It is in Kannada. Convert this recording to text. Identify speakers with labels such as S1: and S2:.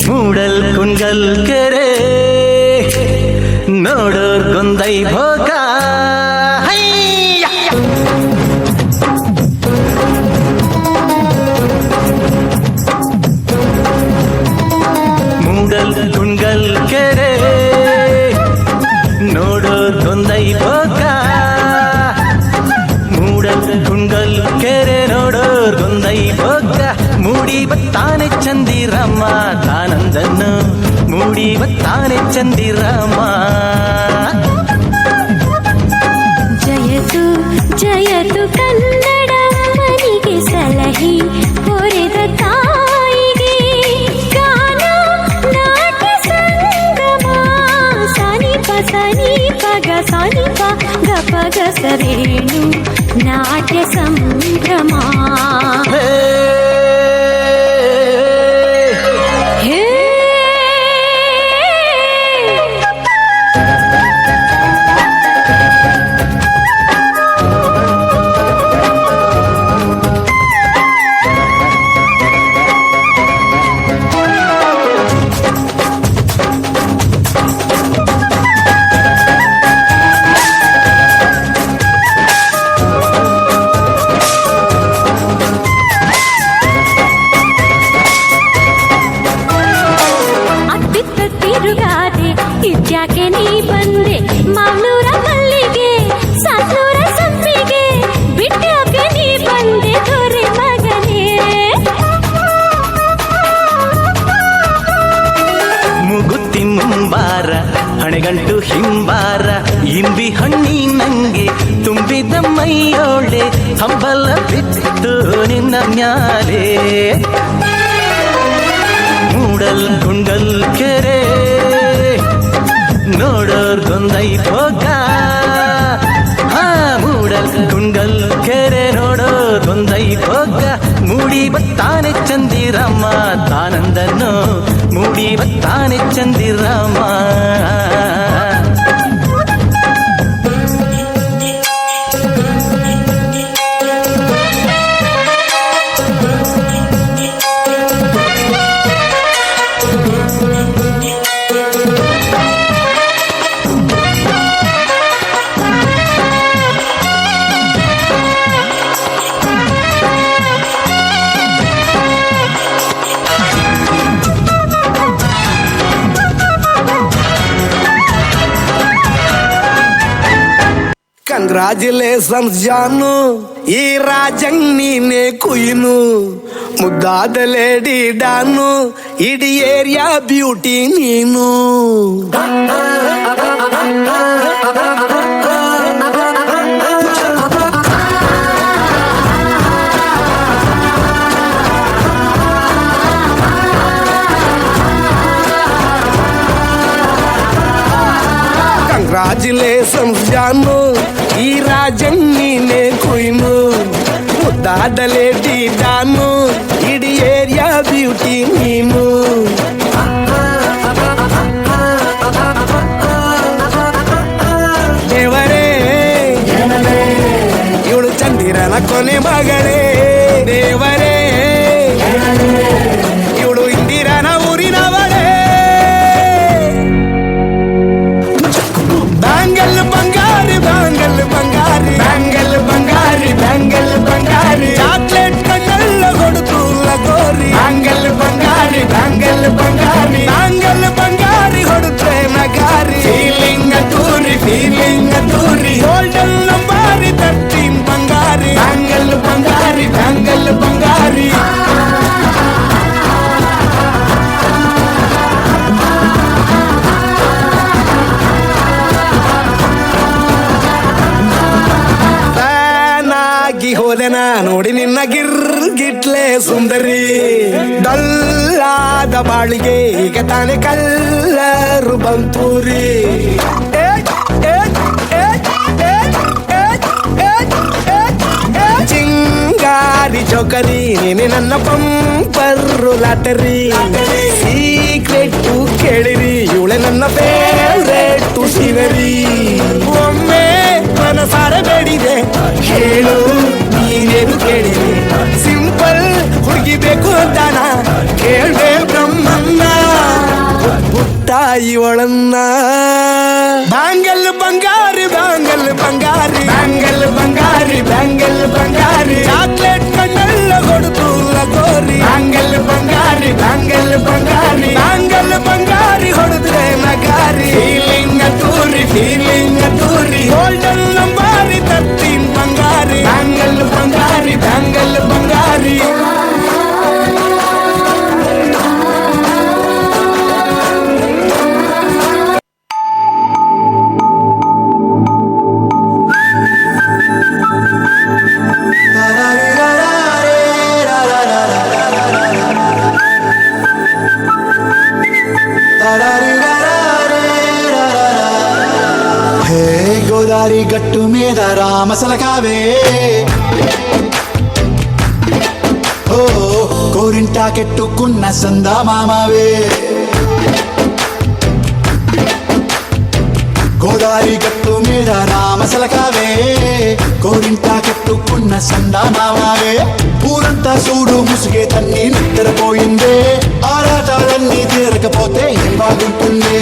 S1: ಮೂಡಲ್ ಕುಂಗಲ್ ಕೆರೆ ನೋಡೋರ್ ಗೊಂದೈ ಭೋಗ ಮೂಡಲ್ ಕುಂಗಲ್ ಕೆರೆ ನೋಡೋರ್ ಗೊಂದೈ ಭೋಗ ಮೂಡಲ್ ಕುಂಗಲ್ ಕೆರೆ ನೋಡೋರ್ ಗೊಂದೈ ಭೋಗ ಮೂಡಿ ಬತ್ತಾನೆ ಚಂದಿರಮ್ಮ ತಾನಂದನ್ನು ಮೂಡಿ ಬತ್ತಾನೆ ಚಂದಿರಮ್ಮ
S2: ಜಯತು ಜಯತು ಕನ್ನಡ ಮನಿಗೆ ಸಲಹಿ ಹೊರೆದ ತಾಯಿಗೆ ಗಾನ ನಾಟ್ಯ ಸಂಗಮ ಸನಿಪ ಸನಿಪಗ ಸನಿಪ ಗಪಗ ಸರೇಣು ನಾಟ್ಯ ಸಂಭ್ರಮ ಇದ್ಯಾಕೆ ನೀ ಬಂದೆ ಮಾವ್ನೂರ ಮಲ್ಲಿಗೆ ಸಾತ್ನೂರ ಸಂಪಿಗೆ ಬಿಟ್ಯಾಕೆ ನೀ ಬಂದೆ ದೊರೆ ಮಗನೇ
S1: ಮುಗುತ್ತಿ ಮುಂಬಾರ ಹಣೆಗಂಟು ಹಿಂಬಾರ ಇಂಬಿ ಹಣ್ಣಿ ನಂಗೆ ತುಂಬಿದ ಮೈಯೋಳೆ ಹಂಬಲ ಬಿತ್ತು ನಿನ್ನ ಮ್ಯಾಲೆ ಮೂಡಲ್ ಕುಂಡಲ್ ಕೆರೆ ನೋಡೋರ್ ಗೊಂದೈ ಭೋಗ ಮೂಡಲ್ ಕುಂಡಲ್ ಕೆರೆ ನೋಡೋರ್ ಗೊಂದೈ ಭೋಗ ಮೂಡಿ ಬತ್ತಾನೆ ಚಂದಿರಮ್ಮ ತಾನಂದನ್ನು ಮೂಡಿ ಬತ್ತಾನೆ ಚಂದಿರಮ್ಮ
S3: ಕಂಗ್ರಾಚುಲೇಷನ್ಸ್ ಜಾನು ಈ ರಾಜಂಗ್ ನೀನೆ ಕುಯ್ನು ಮುದ್ದಾದ ಲೇಡಿ ಡಾನು ಇಡೀ ಏರಿಯಾ ಬ್ಯೂಟಿ ನೀನು ಕಂಗ್ರಾಚುಲೇಷನ್ಸ್ ಜಾನು ಈ ರಾಜಂಗ್ ನೀನೆ ಕುಯ್ನು ಮುದ್ದಾದ ಲೇಡಿ ಡಾನು ಇಡೀ ಏರಿಯಾ ಬ್ಯೂಟಿ ನೀನು ದೇವರೇ ಇವಳು ಚಂದಿರನ ಕೊನೆ ಮಗಳೇ ದೇವರೇ ಇವಳು ಇಂದಿರನ ಊರಿನವಳೇ ಬ್ಯಾಂಗಲ್ ಬಂಗಾರಿ ಬ್ಯಾಂಗಲ್ ಬಂಗಾರಿ ಬ್ಯಾಂಗಲ್ ಬಂಗಾರಿ ಬ್ಯಾಂಗಲ್ ಬಂಗಾರಿ ಚಾಕ್ಲೇಟ್ ಕಣ್ಣೆಲ್ಲ ಕೊಡುತ್ತು ಲಗೋರಿ ಬ್ಯಾಂಗಲ್ ಬಂಗಾರಿ ಬ್ಯಾಂಗಲ್ ಬಂಗಾರಿ ಬ್ಯಾಂಗಲ್ ಬಂಗಾರಿ ಹೊಡುತ್ತೆ ನಗಾರಿ ಫೀಲಿಂಗ್ ತೂರಿ ಗೋಲ್ಡನ್ ನಂಬಾರಿ 13 ಬಂಗಾರಿ ಬ್ಯಾಂಗಲ್ ಬಂಗಾರಿ ಬ್ಯಾಂಗಲ್ ಬಂಗಾರಿ ಹೋದೆನ ನೋಡಿ ನಿನ್ನ ಗಿರ್ಗಿಟ್ಲೆ ಸುಂದರಿ ಡಲ್ಲಾದ ಬಾಳಿಗೆ ಈಗ ತಾನೆ ಕಲ್ಲರು ಬಂತೂರಿ ಚಿಂಗಾರಿ ಚೌಕರಿ ನೀನೆ ನನ್ನ ಪಂಪರು ಲಾಟರಿ ಸೀಕ್ರೆಟ್ ಕೇಳಿರಿ ಇವಳೆ ನನ್ನ ಫೇವ್ರೇಟ್ ಸಿನರಿ ಒಮ್ಮೆ ಮನಸಾರೆ ಬೇಡಿದೆ ಹೇಳು ನೀನೇನು ಕೇಳಿರಿ ಸಿಂಪಲ್ ಹುಡುಗಿ ಬೇಕು ಅಂತಾನ ಇವಳನ್ನ ಬ್ಯಾಂಗಲ್ ಬಂಗಾರಿ ಬ್ಯಾಂಗಲ್ ಬಂಗಾರಿ ಬ್ಯಾಂಗಲ್ ಬಂಗಾರಿ ಬ್ಯಾಂಗಲ್ ಬಂಗಾರಿ ಚಾಕ್ಲೇಟ್ ಕಣ್ಣೆಲ್ಲ ಕೊಡುತ್ತು ಲಗೋರಿ ಬ್ಯಾಂಗಲ್ ಬಂಗಾರಿ ಬ್ಯಾಂಗಲ್ ಬಂಗಾರಿ ಬ್ಯಾಂಗಲ್ ಬಂಗಾರಿ ಹೊಡೆದ್ರೆ ನಗಾರಿ ಫೀಲಿಂಗ್ ತೂರಿ ಗೋಲ್ಡನ್ ನಂಬಾರಿ 13 ಬಂಗಾರಿ ಬ್ಯಾಂಗಲ್ ಬಂಗಾರಿ ಬ್ಯಾಂಗಲ್ ಬಂಗಾರಿ
S4: గోదారి గట్టు మీద రామసలకావే ఓ కోరింటా కెట్టుకున్న సందా మామావే గోదారి గట్టు మీద రామసలకావే కోరింటా కెట్టుకున్న సందా మామావే ఊరంతా చూడు ముసుగే తన్ని నిద్రపోయిందే ఆరాటాలన్నీ తీరకపోతే ఏం బాగుంటుందే